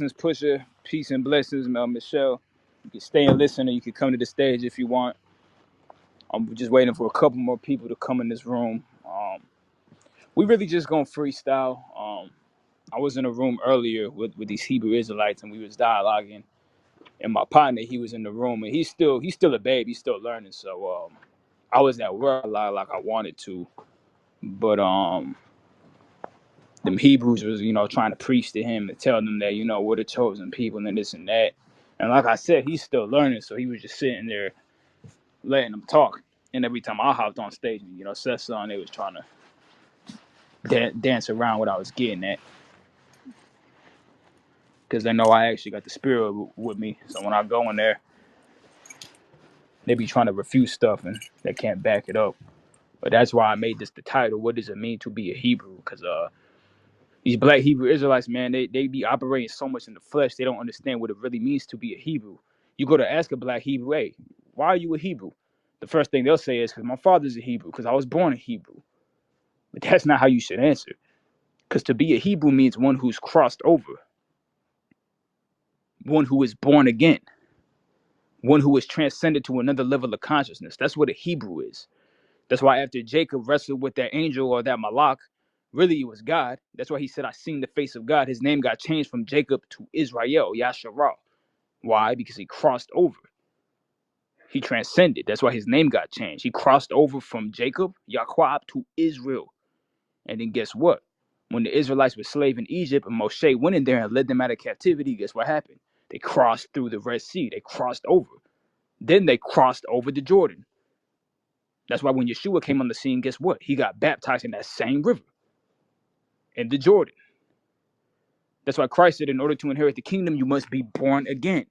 blessings, Pusher. Peace and blessings, Michelle. You can stay and listen, or you can come to the stage if you want. I'm just waiting for a couple more people to come in this room. We really just gonna freestyle. I was in a room earlier with these Hebrew Israelites, and we was dialoguing. And my partner, he was in the room, and he's still a babe. He's still learning. So I was at work a lot, like I wanted to, but them Hebrews was, trying to preach to him and tell them that, we're the chosen people and this and that. And like I said, he's still learning, so he was just sitting there letting them talk. And every time I hopped on stage, said something, they was trying to dance around what I was getting at, because they know I actually got the spirit with me. So when I go in there, they be trying to refute stuff and they can't back it up. But that's why I made this the title. What does it mean to be a Hebrew? Because these black Hebrew Israelites, man, they be operating so much in the flesh, they don't understand what it really means to be a Hebrew. You go to ask a black Hebrew, hey, why are you a Hebrew? The first thing they'll say is, because my father's a Hebrew, because I was born a Hebrew. But that's not how you should answer. Because to be a Hebrew means one who's crossed over, one who is born again, one who is transcended to another level of consciousness. That's what a Hebrew is. That's why after Jacob wrestled with that angel or that Malak, really it was God. That's why he said, I seen the face of God. His name got changed from Jacob to Israel, Yasharah. Why? Because he crossed over. He transcended. That's why his name got changed. He crossed over from Jacob, Yaqub, to Israel. And then guess what? When the Israelites were slaves in Egypt and Moshe went in there and led them out of captivity, guess what happened? They crossed through the Red Sea. They crossed over. Then they crossed over the Jordan. That's why when Yeshua came on the scene, guess what? He got baptized in that same river, in the Jordan. That's why Christ said, in order to inherit the kingdom, you must be born again.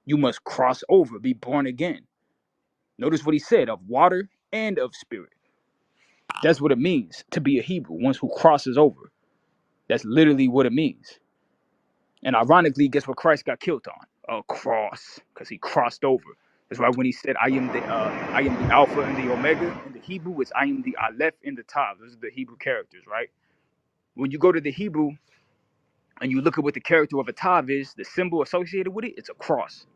You must cross over, be born again. Notice what he said, of water and of spirit. That's what it means to be a Hebrew, one who crosses over. That's literally what it means. And ironically, guess what Christ got killed on? A cross, because he crossed over. That's why when he said, I am the Alpha and the Omega, in the Hebrew, it's I am the Aleph and the Tav. Those are the Hebrew characters, right? When you go to the Hebrew and you look at what the character of a Tav is, the symbol associated with it, it's a cross.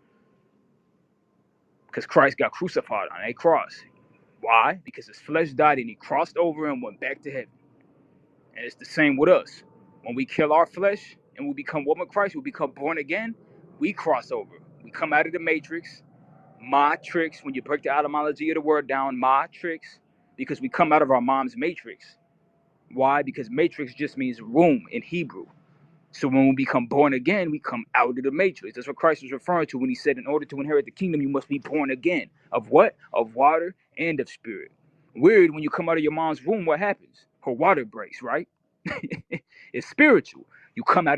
Because Christ got crucified on a cross. Why? Because his flesh died and he crossed over and went back to heaven. And it's the same with us. When we kill our flesh and we become one with Christ, we become born again, we cross over. We come out of the matrix, matrix, when you break the etymology of the word down, matrix, because we come out of our mom's matrix. Why? Because matrix just means room in Hebrew. So when we become born again, we come out of the matrix. That's what Christ was referring to when he said, in order to inherit the kingdom, you must be born again. Of what? Of water and of spirit. Weird, when you come out of your mom's womb, what happens? Her water breaks, right? It's spiritual. You come out